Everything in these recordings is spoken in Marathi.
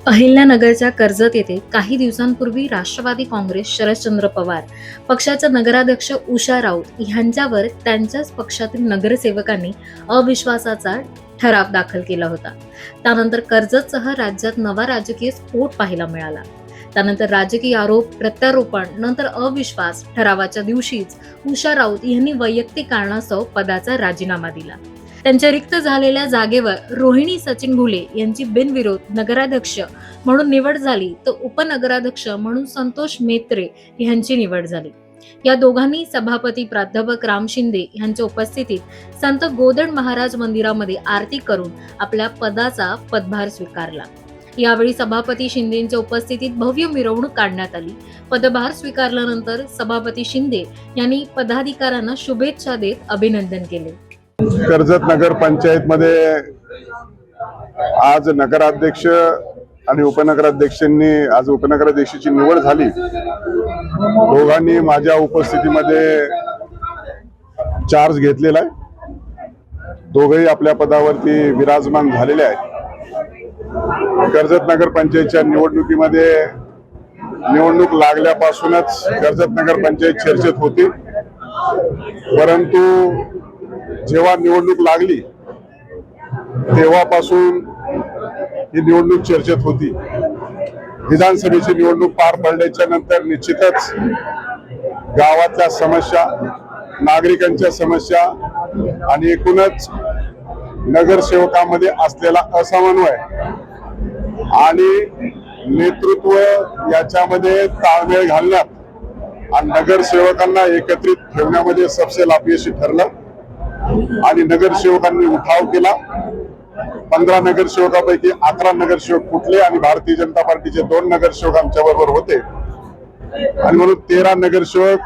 अहिल्यानगरच्या कर्जत येथे काही दिवसांपूर्वी राष्ट्रवादी काँग्रेस शरदचंद्र पवार पक्षाच्या नगराध्यक्ष उषा राऊत यांच्यावर त्यांच्याच पक्षातील नगरसेवकांनी अविश्वासाचा ठराव दाखल केला होता। त्यानंतर कर्जतसह राज्यात नवा राजकीय स्फोट पाहायला मिळाला। त्यानंतर राजकीय आरोप प्रत्यारोपण नंतर अविश्वास ठरावाच्या दिवशीच उषा राऊत यांनी वैयक्तिक कारणास्तव पदाचा राजीनामा दिला। त्यांच्या रिक्त झालेल्या जागेवर रोहिणी सचिन घुले यांची बिनविरोध नगराध्यक्ष म्हणून निवड झाली, तर उपनगराध्यक्ष म्हणून संतोष मेत्रे यांची निवड झाली। या दोघांनी सभापती प्राध्यापक राम शिंदे यांच्या उपस्थितीत संत गोदड महाराज मंदिरामध्ये आरती करून आपल्या पदाचा पदभार स्वीकारला। यावेळी सभापती शिंदेच्या उपस्थितीत भव्य मिरवणूक काढण्यात आली। पदभार स्वीकारल्यानंतर सभापती शिंदे यांनी पदाधिकाऱ्यांना शुभेच्छा देत अभिनंदन केले। कर्जत नगर पंचायत मध्ये आज नगराध्यक्ष आणि उपनगराध्यक्षांनी आज उपनगराध्यक्षाची निवड झाली। दोघांनी माझ्या उपस्थितीमध्ये चार्ज घेतलेला आहे। दोघेही आपल्या पदावरती विराजमान झालेले आहेत। कर्जत नगर पंचायतच्या निवडणुकीमध्ये निवडणूक लागल्यापासूनच कर्जत नगर पंचायत चर्चेत होती, परंतु जेव्हा निवडणूक लागली तेव्हापासून ही निवडणूक चर्चेत होती। विधानसभेची निवडणूक पार पडल्याच्या नंतर निश्चितच गावातल्या समस्या, नागरिकांच्या समस्या आणि एकूणच नगरसेवकांमध्ये असलेला असमन्वय आणि नेतृत्व याच्यामध्ये ताळमेळ घालण्यात आणि नगरसेवकांना एकत्रित ठेवण्यामध्ये सबसे अपयशी ठरलं आणि नगरसेवकांनी उठाव केला। 15 नगरसेवकापैकी 11 नगरसेवक फुटले आणि भारतीय जनता पार्टीचे 2 नगरसेवक आमच्या बरोबर होते आणि म्हणून 13 नगरसेवक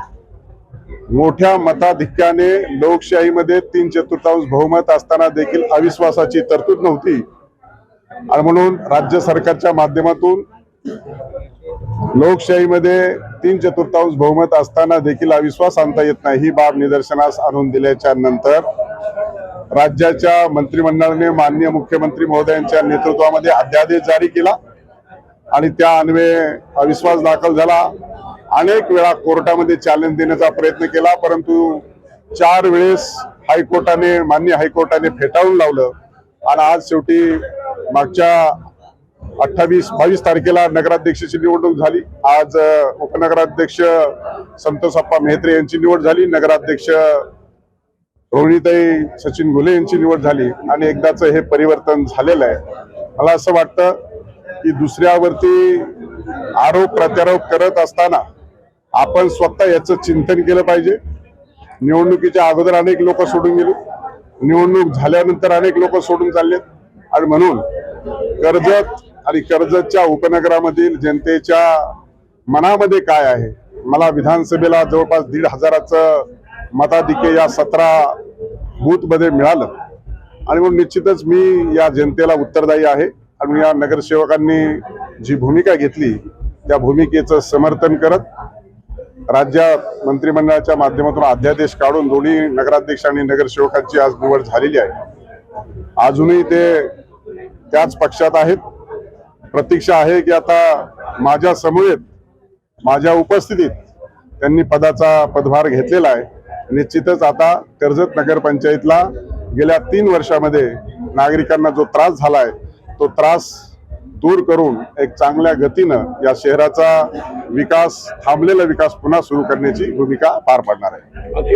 मोठ्या मताधिक्याने लोकशाहीमध्ये 3/4 बहुमत असताना देखील अविश्वासाची तरतूद नव्हती आणि म्हणून राज्य सरकारच्या माध्यमातून लोकशाहीमध्ये 3/4 बहुमत असताना देखील अविश्वास आणता येत नाही ही बाब निदर्शनास आणून दिल्याच्या नंतर राज्याच्या मंत्रिमंडळाने माननीय मुख्यमंत्री महोदयांच्या नेतृत्वामध्ये अध्यादेश जारी केला आणि त्या अन्वये अविश्वास दाखल झाला। अनेक वेळा कोर्टामध्ये चॅलेंज देण्याचा प्रयत्न केला, परंतु 4 वेळेस माननीय हायकोर्टाने फेटाळून लावलं आणि आज शेवटी मागच्या 28-22 तारखेला नगराध्यक्षाची निवडणूक झाली। आज उपनगराध्यक्ष संतोषप्पा मेहत्रे यांची निवड झाली, नगराध्यक्ष रोहिणीताई सचिन घुले यांची निवड झाली आणि एकदाच हे परिवर्तन झालेलं आहे। मला असं वाटतं की दुसऱ्यावरती आरोप प्रत्यारोप करत असताना आपण स्वतः याचं चिंतन केलं पाहिजे। निवडणुकीच्या अगोदर अनेक लोक सोडून गेले, निवडणूक झाल्यानंतर अनेक लोक सोडून चाललेत आणि म्हणून कर्जत आणि कर्जतच्या उपनगरामधील जनतेच्या मनामध्ये काय आहे, मला विधानसभेला जवळपास 1,500चं मताधिक्य या 17 बूथ मध्ये मिळालं आणि म्हणून निश्चितच मी या जनतेला उत्तरदायी आहे आणि या नगरसेवकांनी जी भूमिका घेतली त्या भूमिकेचं समर्थन करत राज्य मंत्रिमंडळाच्या माध्यमातून अध्यादेश काढून दोन्ही नगराध्यक्ष आणि नगरसेवकांची आज निवड झालेली आहे। अजूनही ते त्याच पक्षात आहेत। प्रतीक्षा आहे की आता माझ्या समवेत माझ्या उपस्थितीत त्यांनी पदाचा पदभार घेतलेला आहे। निश्चितच आता कर्जत नगर पंचायतला गेल्या 3 वर्षामध्ये नागरिकांना जो त्रास झालाय तो त्रास दूर करून एक चांगल्या गतीनं या शहराचा विकास, थांबलेला विकास पुन्हा सुरू करण्याची भूमिका पार पाडणार आहे।